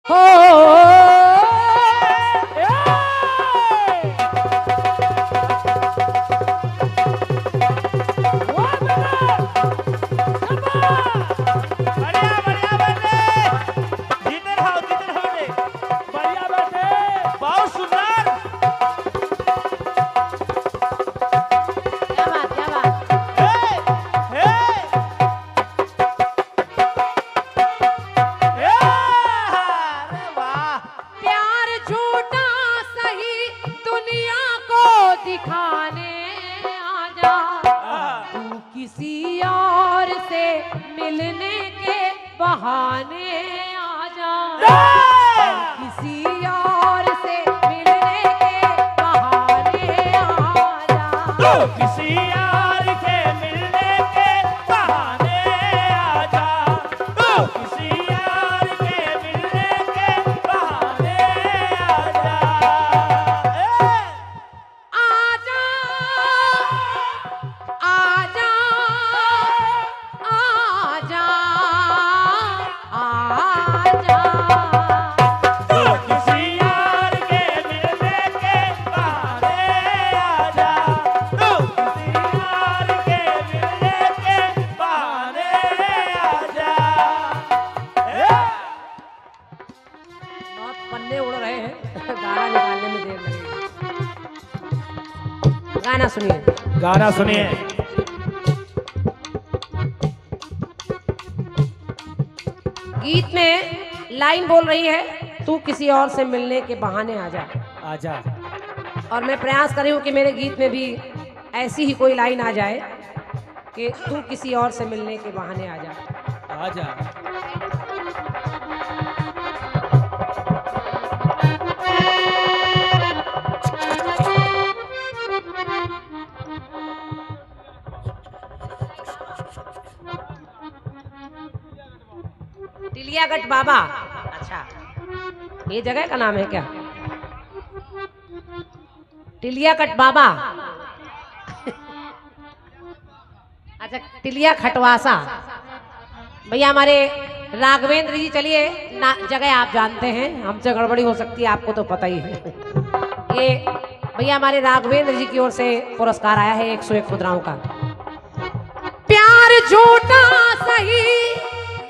हो बढ़िया बढ़िया बेटे, जीते रहो बेटे, बढ़िया बेटे। बहुत सुंदर। क्या बात क्या बात। हे, हे, हे, अरे वाह। प्यार झूठा सही दुनिया को दिखाने आजा, तू किसी और से मिलने के बहाने आजा, किसी और से मिलने के बहाने आजा। किसी यार के मिलने के बहाने आजा, तू किसी यार के मिलने के बहाने आजा। आजा आजा आजा आजा। तू किसी यार के मिलने के बहाने आजा, तू किसी यार के मिलने के बहाने आजा। बहुत पन्ने उड़ रहे हैं, गाना निकालने में देर लगेगी। गाना सुनिए। गाना सुनिए। गीत में लाइन बोल रही है, तू किसी और से मिलने के बहाने आजा। आजा। और मैं प्रयास कर रही हूँ कि मेरे गीत में भी ऐसी ही कोई लाइन आ जाए कि तू किसी और से मिलने के बहाने आजा। आजा। टिलियागढ़ बाबा। अच्छा, ये जगह का नाम है क्या? टिलियागढ़ बाबा। अच्छा, टिलिया खटवासा। भैया हमारे राघवेंद्र जी, चलिए ना, जगह आप जानते हैं, हमसे गड़बड़ी हो सकती है, आपको तो पता ही है। ये भैया हमारे राघवेंद्र जी की ओर से पुरस्कार आया है 101 मुद्राओं का। प्यार झूठा सही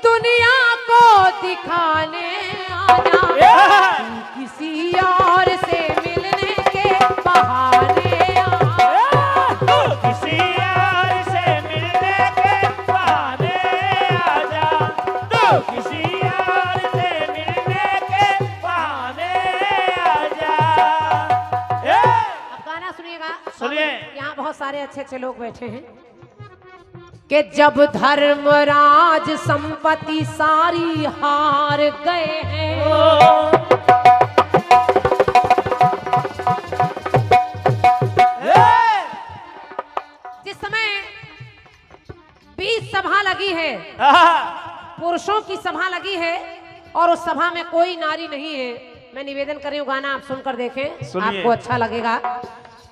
दुनिया को दिखाने आजा, तू किसी और से मिलने के बहाने आजा। तू किसी यार से मिलने के बहाने आजा, तू किसी यार से मिलने के बहाने आजा। अब गाना सुनिएगा। सुनिए। यहाँ बहुत सारे अच्छे अच्छे लोग बैठे हैं कि जब धर्मराज संपत्ति सारी हार गए हैं, जिस समय 20 सभा लगी है, पुरुषों की सभा लगी है, और उस सभा में कोई नारी नहीं है, मैं निवेदन कर रही हूँ, गाना आप सुनकर देखें, सुनिए। आपको अच्छा लगेगा।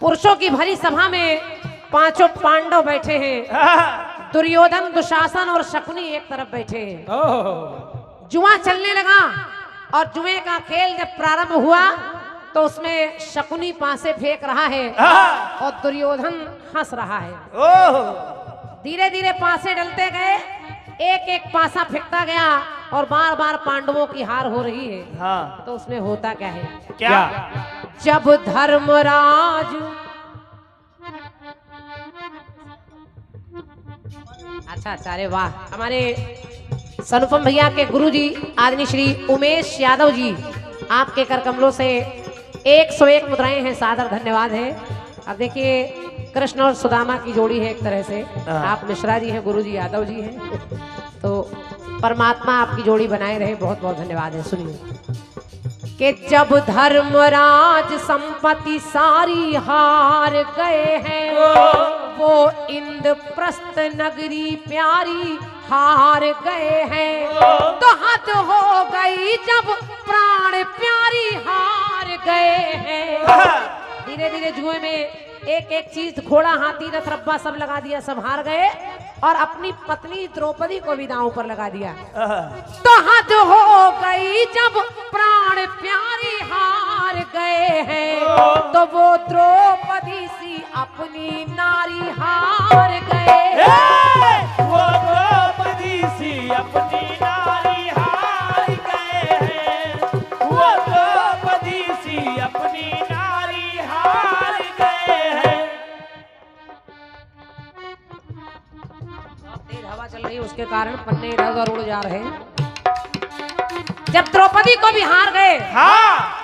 पुरुषों की भरी सभा में पांचों पांडव बैठे हैं, दुर्योधन, दुशासन और शकुनी एक तरफ बैठे हैं। ओह। जुआ चलने लगा, और जुए का खेल जब प्रारंभ हुआ तो उसमें शकुनी पासे फेंक रहा है और दुर्योधन हंस रहा है। धीरे धीरे पासे डलते गए, एक एक पासा फेंकता गया, और बार बार पांडवों की हार हो रही है। हाँ। तो उसमें होता क्या है? क्या? जब धर्मराज, अच्छा अच्छा, अरे वाह, हमारे सनुपम भैया के गुरुजी आदरणीय श्री उमेश यादव जी, आपके कर कमलों से 101 मुद्राएं हैं, सादर धन्यवाद है। अब देखिए, कृष्ण और सुदामा की जोड़ी है एक तरह से, आप मिश्रा जी हैं, गुरुजी यादव जी हैं, तो परमात्मा आपकी जोड़ी बनाए रहे, बहुत बहुत धन्यवाद है। सुनिए कि जब धर्मराज संपत्ति सारी हार गए हैं, वो इंद्रप्रस्थ नगरी प्यारी हार गए हैं, तो हद हो गई जब प्राण प्यारी हार गए हैं। धीरे धीरे जुए में एक एक चीज, घोड़ा हाथी रथ रब्बा सब लगा दिया, सब हार गए और अपनी पत्नी द्रौपदी को भी दांव पर लगा दिया। तो हद हो गई जब प्राण प्यारी हार गए हैं, तो वो द्रौपदी सी अपनी नारी हार गए। वो द्रौपदी सी अपनी नारी हार गए हैं, वो द्रौपदी सी अपनी नारी हार गए हैं। तेज हवा चल रही है, उसके कारण पन्ने इधर उधर उड़ जा रहे हैं। जब द्रौपदी को भी हार गए, हाँ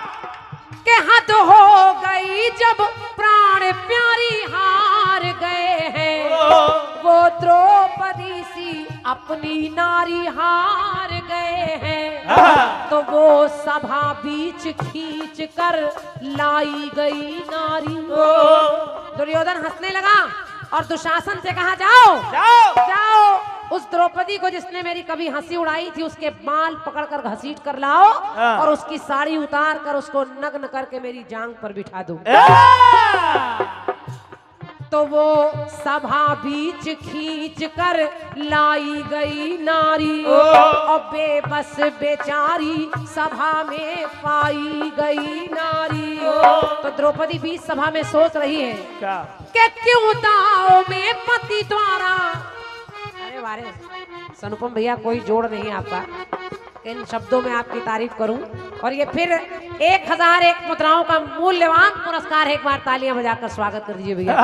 के हद हो गई जब प्राण प्यारी हार गए हैं, वो द्रौपदी सी अपनी नारी हार गए हैं, तो वो सभा बीच खींच कर लाई गई नारी। दुर्योधन हंसने लगा और दुशासन से कहा, जाओ जाओ जाओ, उस द्रौपदी को जिसने मेरी कभी हंसी उड़ाई थी उसके बाल पकड़कर घसीट कर लाओ और उसकी साड़ी उतार कर उसको नग्न करके मेरी जांग पर बिठा दो। तो वो सभा बीच खींच कर लाई गई नारी और बेबस बेचारी सभा में पाई गई नारी। तो द्रौपदी बीच सभा में सोच रही है क्या कि क्यों दांव में पति द्वारा। अरे वारे सनुपम भैया, कोई जोड़ नहीं आपका, इन शब्दों में आपकी तारीफ करूं। और ये फिर 1001 मुद्राओं का मूल्यवान पुरस्कार है, एक बार तालियां बजाकर स्वागत कर दीजिए भैया।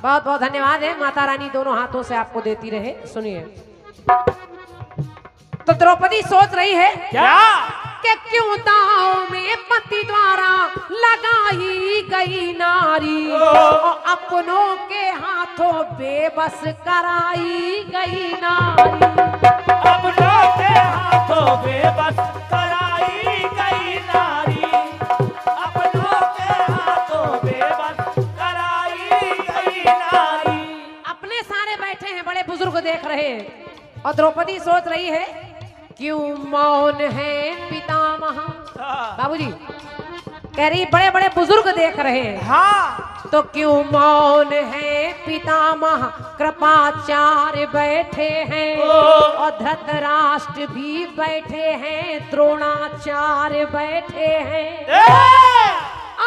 बहुत बहुत धन्यवाद है, माता रानी दोनों हाथों से आपको देती रहे। सुनिए, तो द्रौपदी सोच रही है क्या कि क्यों दांव में पति द्वारा लगाई गई नारी और अपनों के हाथों बेबस कराई गई नारी। अपनों के हाथों बेबस कराई गई नारी, अपनों के हाथों बेबस कराई गई नारी। अपने सारे बैठे हैं, बड़े बुजुर्ग देख रहे हैं और द्रौपदी सोच रही है क्यों मौन है पितामह। बाबूजी कह रही, बड़े बड़े बुजुर्ग देख रहे हैं, हाँ तो क्यों मौन है पितामह, कृपाचार्य बैठे हैं और धृतराष्ट्र भी बैठे हैं, द्रोणाचार्य बैठे हैं।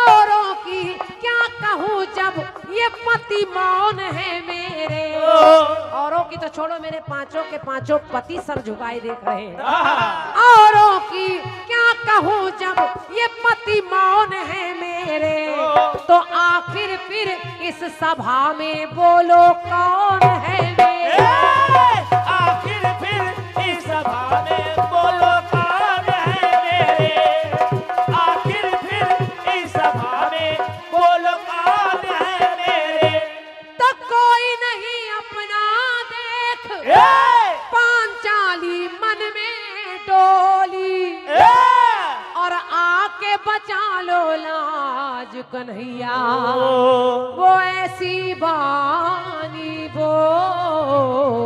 औरों की क्या कहूँ जब ये पति मौन है मेरे। औरों की तो छोड़ो, मेरे पांचों के पांचों पति सर झुकाए देख रहे हैं। औरों की क्या कहूँ जब ये पति मौन है मेरे, तो आखिर फिर इस सभा में बोलो कौन है मेरे। आखिर फिर इस सभा में बोलो कौन है मेरे, आखिर फिर इस सभा में बोलो कौन है मेरे। तो कोई नहीं अपना देख, पांचाली मन में डोली और आके बचा लो लाज कन्हैया, वो ऐसी बानी बोली।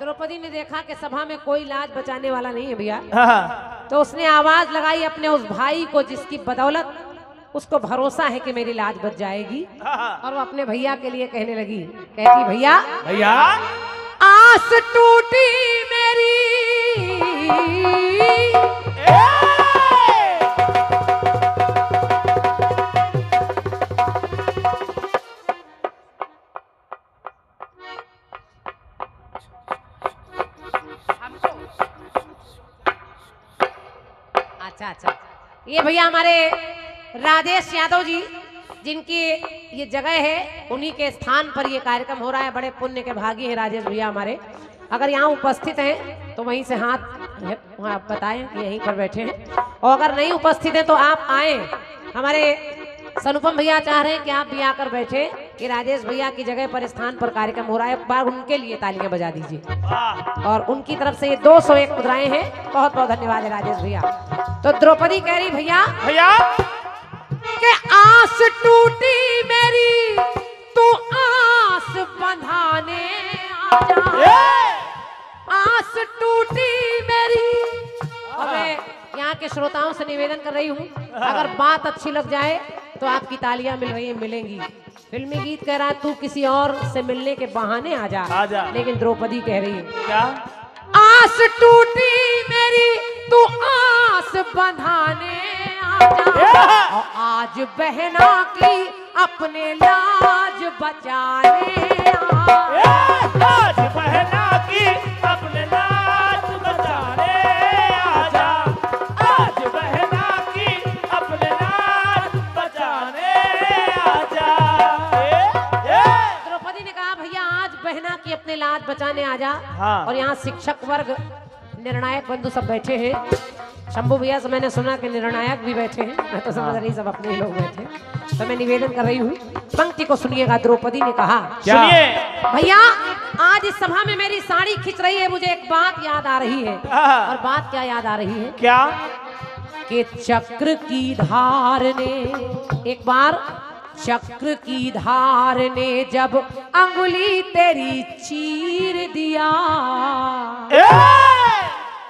द्रौपदी ने देखा कि सभा में कोई लाज बचाने वाला नहीं है भैया, तो उसने आवाज लगाई अपने उस भाई को जिसकी बदौलत उसको भरोसा है कि मेरी लाज बच जाएगी, और वो अपने भैया के लिए कहने लगी, कहती, भैया भैया आस टूटी मेरी, अच्छा अच्छा, ये भैया हमारे राजेश यादव जी जिनकी ये जगह है, उन्हीं के स्थान पर ये कार्यक्रम हो रहा है। बड़े पुण्य के भागी हैं राजेश भैया हमारे। अगर यहाँ उपस्थित हैं तो वहीं से हाथ वहाँ बताएं कि यहीं पर बैठे हैं, और अगर नहीं उपस्थित हैं तो आप आए। हमारे सनुपम भैया चाह रहे हैं कि आप भी आकर बैठे, कि राजेश भैया की जगह पर स्थान पर कार्यक्रम हो रहा है। एक बार उनके लिए तालियां बजा दीजिए। और उनकी तरफ से ये 201 मुद्राएं हैं। बहुत बहुत धन्यवाद है राजेश भैया। तो द्रौपदी कह रही, भैया भैया के आस टूटी मेरी, तू आस बंधाने आजा। आस टूटी मेरी। अबे यहाँ आपके श्रोताओं से निवेदन कर रही हूँ, अगर बात अच्छी लग जाए तो आपकी तालियां मिल रही हैं, मिलेंगी। फिल्मी गीत कह रहा है तू किसी और से मिलने के बहाने आ जा, लेकिन द्रौपदी कह रही है क्या? आस टूटी मेरी तू आस बंधाने आजा, और आज बहना की अपने लाज बचाने आज बहना की अपने लाज बचाने आजा, आज बहना की अपने लाज बचाने आजा। द्रौपदी ने कहा भैया आज बहना की अपने लाज बचाने आजा। हाँ। और यहाँ शिक्षक वर्ग निर्णायक बंधु सब बैठे हैं। शंभू भैया से मैंने सुना कि निर्णायक भी बैठे हैं, मैं तो समझ रही सब अपने ही लोग बैठे, तो मैं निवेदन कर रही हूँ, पंक्ति को सुनिएगा। द्रौपदी ने कहा सुनिए भैया आज इस सभा में मेरी साड़ी खिंच रही है, मुझे एक बात याद आ रही है। और बात क्या याद आ रही है? क्या? कि चक्र की धार ने, एक बार चक्र की धार ने जब अंगुली तेरी चीर दिया,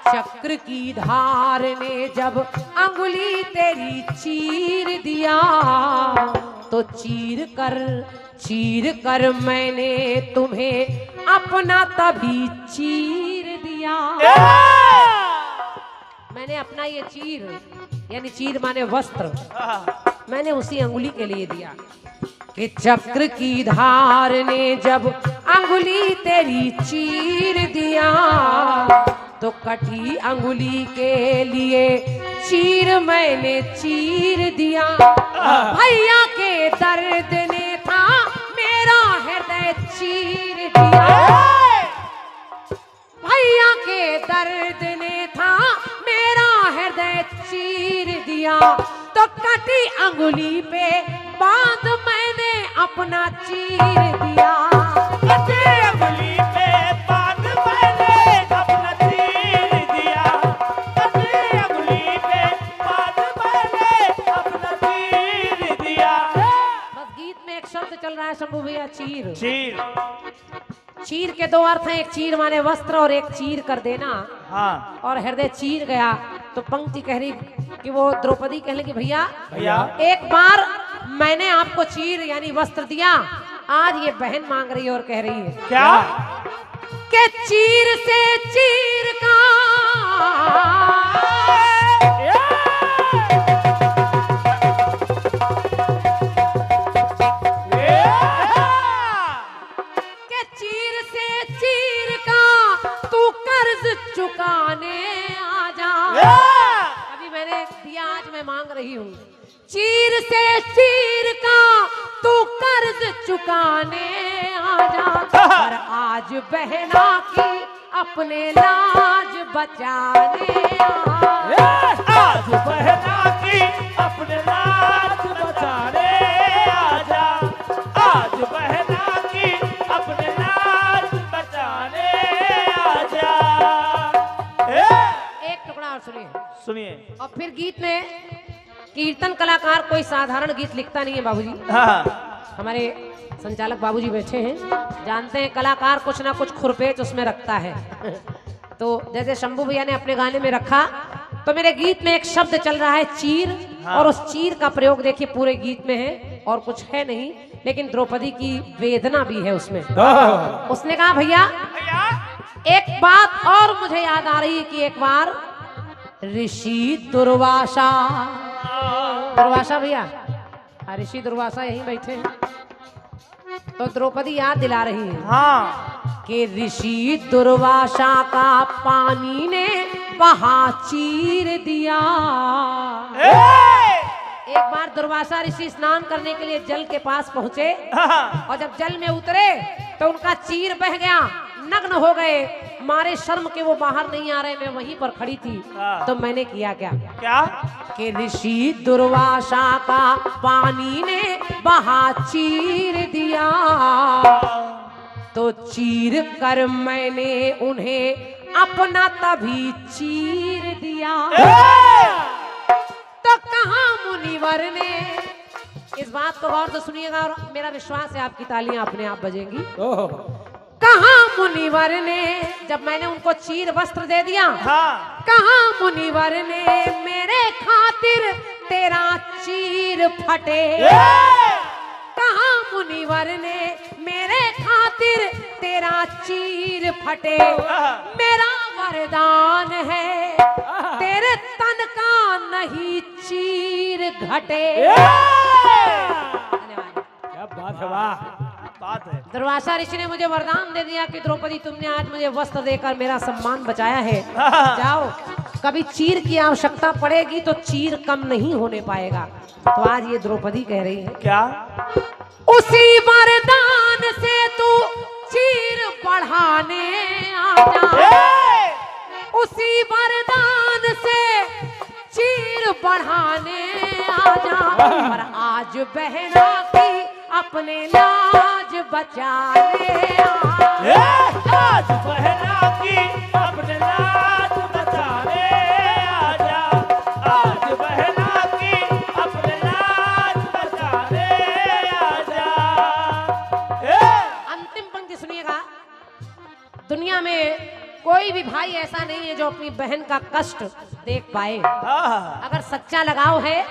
चक्र की धार ने जब अंगुली तेरी चीर दिया, तो चीर कर मैंने तुम्हें अपना तभी चीर दिया। मैंने अपना ये चीर, यानी चीर माने वस्त्र, मैंने उसी अंगुली के लिए दिया। कि चक्र की धार ने जब अंगुली तेरी चीर दिया, तो कटी अंगुली के लिए चीर मैंने चीर दिया। भैया के दर्द ने था मेरा हृदय चीर दिया, भैया के दर्द ने था मेरा हृदय चीर दिया, तो कटी अंगुली पे बांध मैंने अपना चीर दिया। कटी अंगुली पे बांध मैंने अपना चीर दिया, कटी अंगुली पे बांध मैंने अपना चीर दिया। बस गीत में एक शब्द चल रहा है शंभू भैया, चीर। चीर, चीर के दो अर्थ हैं, एक चीर माने वस्त्र और एक चीर कर देना। हाँ। और हृदय चीर गया, तो पंक्ति कह रही कि वो द्रौपदी कह लगी भैया एक बार मैंने आपको चीर यानी वस्त्र दिया, आज ये बहन मांग रही है और कह रही है क्या? कि चीर से चीर का चुकाने आजा। अभी मैंने दिया, आज मैं मांग रही हूँ। चीर से चीर का तू कर्ज चुकाने आजा, पर आज बहना की अपने लाज बचाने आज बहना की अपने लाज बचाने आजा, आज बहना की अपने लाज बचाने आजा। एक टुकड़ा और सुनिए। और फिर गीत में कीर्तन कलाकार कोई साधारण गीत लिखता नहीं है बाबूजी। हाँ। हमारे संचालक बाबूजी बैठे हैं, जानते हैं कलाकार कुछ ना कुछ खुरपेच उसमें रखता है। तो जैसे शंभू भैया ने अपने गाने में रखा, तो मेरे गीत में एक शब्द चल रहा है चीर। हाँ। और उस चीर का प्रयोग देखिए पूरे गीत में है, और कुछ है नहीं, लेकिन द्रौपदी की वेदना भी है उसमें। उसने कहा भैया एक बात और मुझे याद आ रही है कि एक बार ऋषि दुर्वासा, दुर्वासा भैया, ऋषि दुर्वासा यहीं बैठे हैं, तो द्रौपदी याद दिला रही है हाँ। कि ऋषि दुर्वासा का पानी ने बहा चीर दिया। एक बार दुर्वासा ऋषि स्नान करने के लिए जल के पास पहुंचे, और जब जल में उतरे तो उनका चीर बह गया, नग्न हो गए, मारे शर्म के वो बाहर नहीं आ रहे। मैं वहीं पर खड़ी थी, तो मैंने किया क्या कि ऋषि दुर्वासा का पानी ने बहा चीर दिया, तो चीर कर मैंने उन्हें अपना तभी चीर दिया। तो कहा मुनिवर ने, इस बात को गौर से सुनिएगा और मेरा विश्वास है आपकी तालियां अपने आप बजेंगी। कहा मुनिवर ने, जब मैंने उनको चीर वस्त्र दे दिया, हाँ कहा मुनिवर ने मेरे खातिर तेरा चीर फटे, कहा मुनिवर ने मेरे खातिर तेरा चीर फटे, मेरा वरदान है तेरे तन का नहीं चीर घटे। क्या बात है, वाह। बात है। दुर्वासा ऋषि ने मुझे वरदान दे दिया कि द्रौपदी तुमने आज मुझे वस्त्र देकर मेरा सम्मान बचाया है, जाओ कभी चीर की आवश्यकता पड़ेगी तो चीर कम नहीं होने पाएगा। तो आज ये द्रौपदी कह रही है क्या? उसी वरदान से तू चीर बढ़ाने आ जा, उसी वरदान से चीर बढ़ाने आ जा, पर आज बहना की अपने लाज बचाने आज बहना की अपने लाज बचाने आजा, आज बहना की अपने लाज बचाने आजा। अंतिम पंक्ति सुनिएगा, दुनिया में कोई भी भाई ऐसा नहीं है जो अपनी बहन का कष्ट देख पाए। अगर सच्चा लगाव है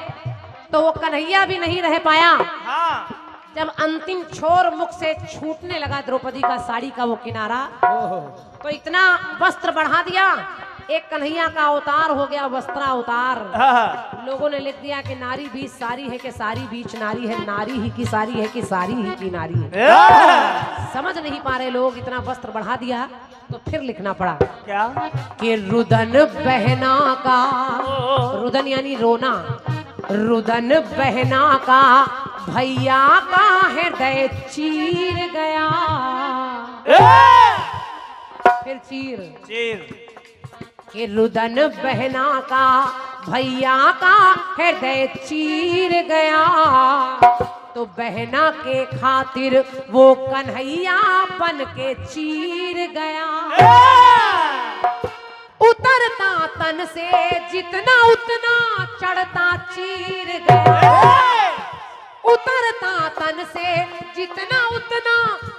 तो वो कन्हैया भी नहीं रह पाया। हाँ जब अंतिम छोर मुख से छूटने लगा द्रौपदी का साड़ी का वो किनारा, तो इतना वस्त्र बढ़ा दिया, एक कन्हैया का अवतार हो गया वस्त्रावतार। लोगों ने लिख दिया कि नारी बीच सारी है कि सारी बीच नारी है, नारी ही की सारी है कि सारी ही की नारी है। समझ नहीं पा रहे लोग, इतना वस्त्र बढ़ा दिया तो फिर लिखना पड़ा क्या? कि रुदन बहना का, रुदन यानी रोना, रुदन बहना का भैया का हृदय चीर गया, फिर चीर कि रुदन बहना का भैया का हृदय चीर गया, तो बहना के खातिर वो कन्हैया बन के चीर गया। उतरता तन से जितना उतना चढ़ता चीर गया, उतरता तन से जितना उतना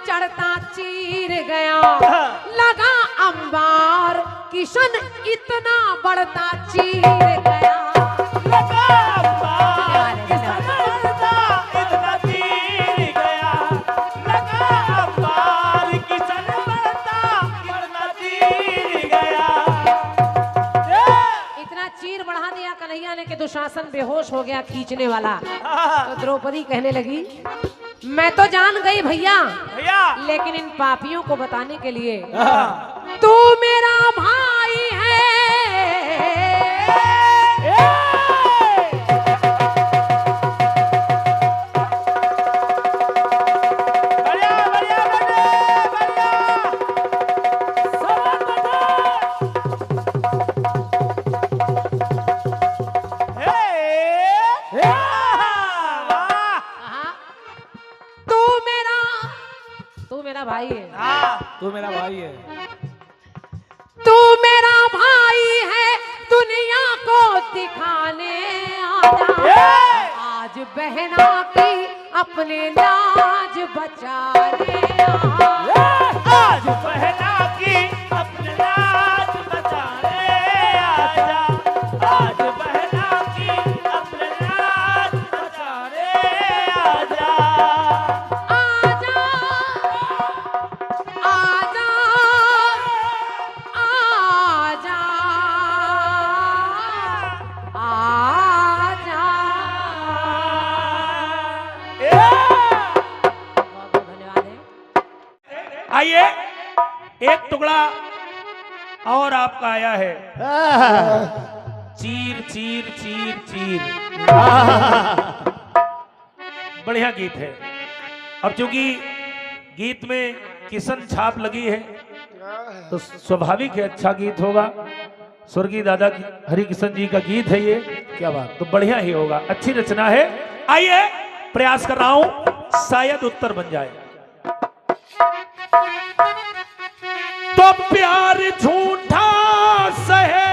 चढ़ता चीर गया, लगा अंबार किशन इतना बढ़ता चीर गया, लगा अंबार किशन इतना चीर गया, लगा अंबार किशन बढ़ता चीर गया। इतना चीर बढ़ा दिया कन्हैया ने कि दुशासन बेहोश हो गया खींचने वाला। तो द्रौपदी कहने लगी मैं तो जान गई भैया, लेकिन इन पापियों को बताने के लिए तू मेरा भाई है। भाई है, तू मेरा भाई है, तू मेरा भाई है, दुनिया को दिखाने आजा, आज बहना की अपने लाज बचाने आज बहना की अपने लाज बचाने आजा, आज बहना की अपने लाज बचाने आजा। आइए एक टुकड़ा और आपका आया है, चीर चीर चीर चीर। बढ़िया गीत है। अब चूंकि गीत में किशन छाप लगी है तो स्वाभाविक है अच्छा गीत होगा। स्वर्गीय दादा हरि किशन जी का गीत है ये, क्या बात, तो बढ़िया ही होगा, अच्छी रचना है। आइए प्रयास कर रहा हूं, शायद उत्तर बन जाए। तो प्यार झूठा सहे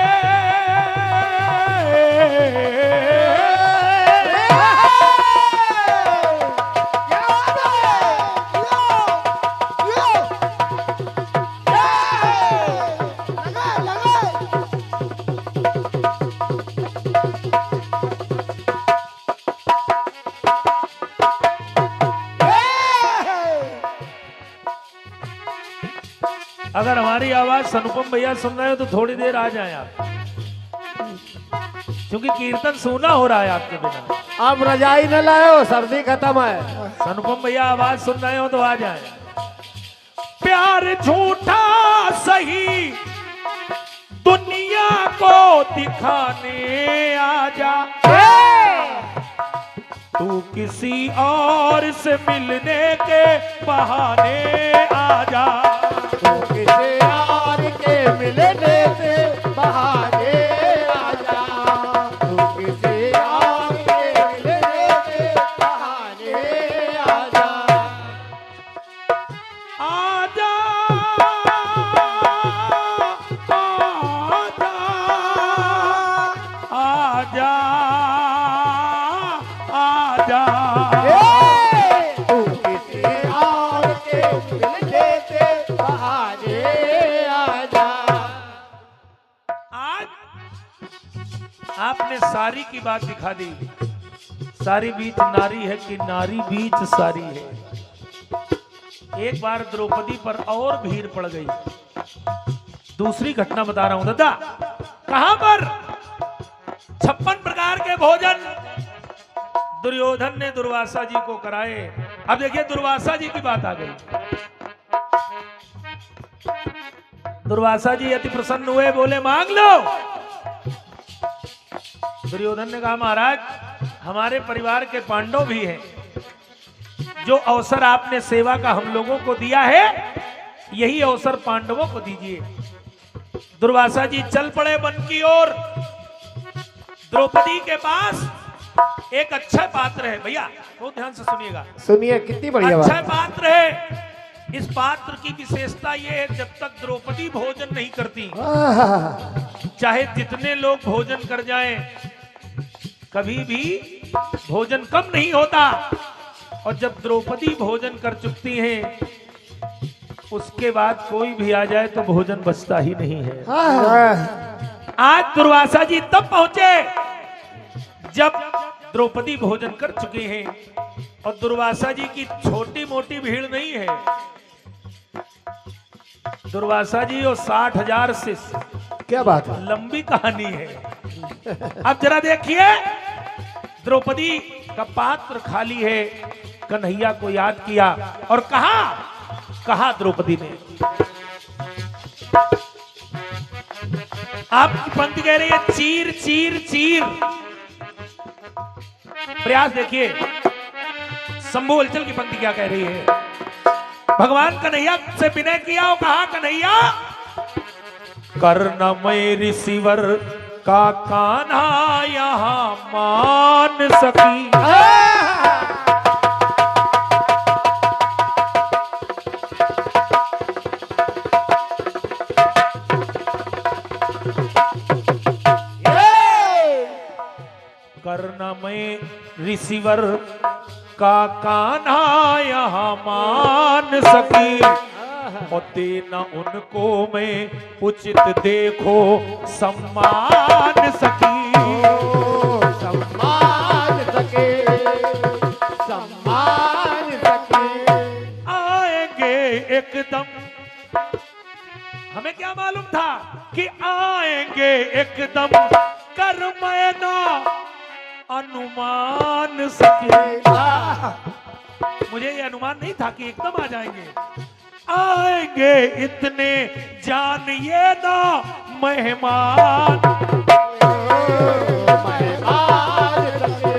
अगर हमारी आवाज सनुपम भैया सुन रहे हो तो थोड़ी देर आ जाएं आप, क्योंकि कीर्तन सुना हो रहा है आपके बिना। अब रजाई न लाओ, सर्दी खत्म है। सनुपम भैया आवाज सुन रहे हो तो आ जाएं। प्यार झूठा सही दुनिया को दिखाने आजा, तू किसी और से मिलने के बहाने आजा। तू किसी और के मिलने से बहाने आजा, तू किसी और के मिलने से बहाने आजा। आजा आजा आजा आजा। तू किसी और के मिलने से बहाने आजा। आज आपने सारी की बात दिखा दी। सारी बीच नारी है कि नारी बीच सारी है। एक बार द्रौपदी पर और भीड़ पड़ गई। दूसरी घटना बता रहा हूं दादा। कहां पर 56 प्रकार के भोजन दुर्योधन ने दुर्वासा जी को कराए। अब देखिए दुर्वासा जी की बात आ गई। दुर्वासा जी अति प्रसन्न हुए, बोले मांग लो। दुर्योधन ने कहा महाराज हमारे परिवार के पांडव भी हैं, जो अवसर आपने सेवा का हम लोगों को दिया है यही अवसर पांडवों को दीजिए। दुर्वासा जी चल पड़े वन की ओर। द्रौपदी के पास एक अच्छा पात्र है। भैया बहुत ध्यान से सुनिएगा, सुनिए कितनी बढ़िया अच्छा बात। पात्र है। इस पात्र की विशेषता यह है जब तक द्रौपदी भोजन नहीं करती, चाहे जितने लोग भोजन कर जाएं, कभी भी भोजन कम नहीं होता। और जब द्रौपदी भोजन कर चुकती हैं, उसके बाद कोई भी आ जाए तो भोजन बचता ही नहीं है। आज दुर्वासा जी तब पहुंचे जब द्रौपदी भोजन कर चुकी हैं। और दुर्वासा जी की छोटी मोटी भीड़ नहीं है। दुर्वासा जी और 60,000 शिष्य, क्या बात है। लंबी कहानी है। अब जरा देखिए, द्रौपदी का पात्र खाली है। कन्हैया को याद किया और कहा द्रौपदी ने, आपकी पंक्ति कह रही है चीर चीर चीर। प्रयास देखिए, शंभू हलचल की पंक्ति क्या कह रही है। भगवान कन्हैया से विनय किया और कहा कन्हैया कर्ण मैं ऋषिवर का कान्हा यहां मान सकी। कर्ण में ऋषिवर का कान्हा यहाँ मान सकी, और देना उनको मैं उचित देखो सम्मान सकी। सम्मान सके, सम्मान सके। आएंगे एकदम, हमें क्या मालूम था कि आएंगे एकदम, कर मैं ना अनुमान सके। मुझे ये अनुमान नहीं था कि एकदम आ जाएंगे। आएंगे इतने जानिए ना मेहमान। मेहमान सके,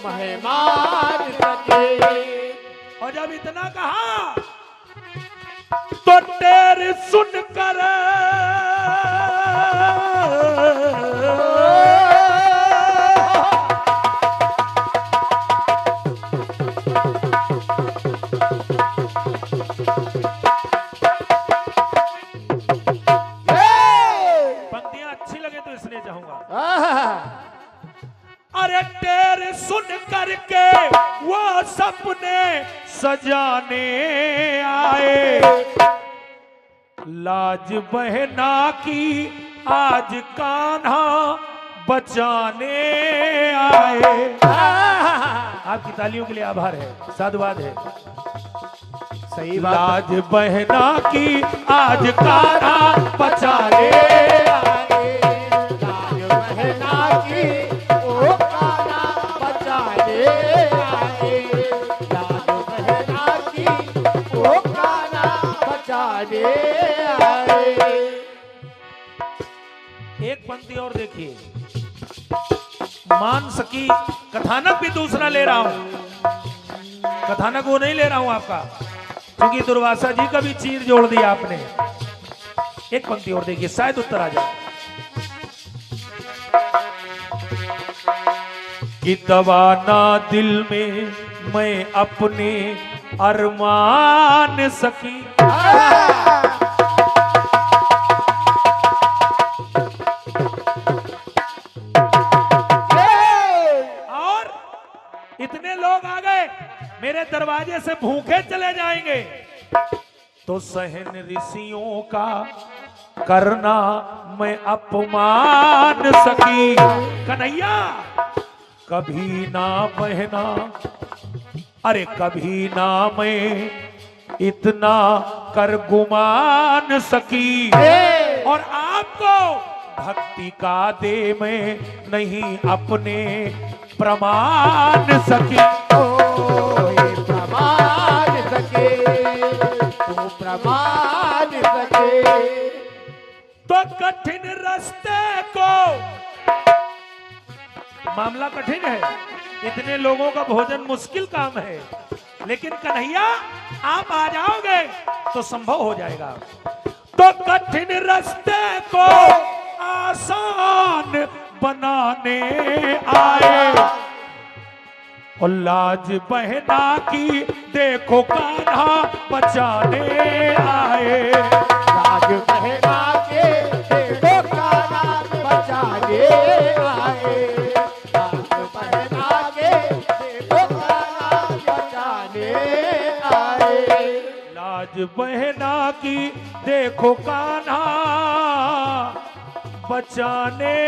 मेहमान सके। और जब इतना कहा तो तेरे सुनकर अरे तेरे सुन करके वो सपने सजाने आए, लाज बहना की आज कान्हा बचाने आए। आपकी तालियों के लिए आभार है, साधुवाद है। सही बात। लाज बहना की आज काना बचाने आए, लाज बहना की ओ काना बचाने आए, लाज बहना की ओ काना बचाने आए। एक पंक्ति और देखिए, मान सकी कथानक भी दूसरा ले रहा हूं, कथानक वो नहीं ले रहा हूं आपका, क्योंकि दुर्वासा जी का भी चीर जोड़ दिया आपने। एक पंक्ति और देखिए, शायद उत्तर आ जाए। कि दबाना दिल में मैं अपने अरमान सकी, और इतने लोग आ गए मेरे दरवाजे से भूखे चले जाएंगे, तो सहन ऋषियों का करना मैं अपमान सकी। कन्हैया कभी ना बहना, अरे कभी ना मैं इतना कर गुमान सकी, और आपको भक्ति का दे मैं नहीं अपने प्रमाण सकी। ये प्रमाण सके, तू प्रमाण सके। तो कठिन रास्ते को, मामला कठिन है, इतने लोगों का भोजन मुश्किल काम है, लेकिन कन्हैया आप आ जाओगे तो संभव हो जाएगा। तो कठिन रास्ते को आसान बनाने आए, और लाज बहना की देखो कान्हा बचाने आए। लाज बहना के देखो काना बचाने आए, लाज बहना के देखो काना बचाने आए। लाज बहना की देखो कान्हा बचाने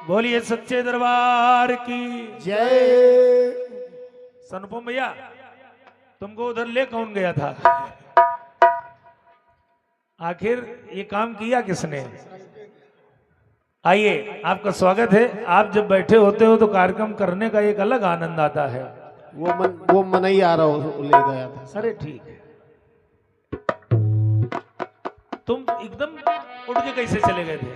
बोलिए सच्चे दरबार की जय। सनुपम भैया, तुमको उधर ले कौन गया था? आखिर ये काम किया किसने? आइए, आपका स्वागत है। आप जब बैठे होते हो तो कार्यक्रम करने का एक अलग आनंद आता है। वो मन ही आ रहा हो, ले गया था। अरे ठीक है, तुम एकदम उड़ के कैसे चले गए थे?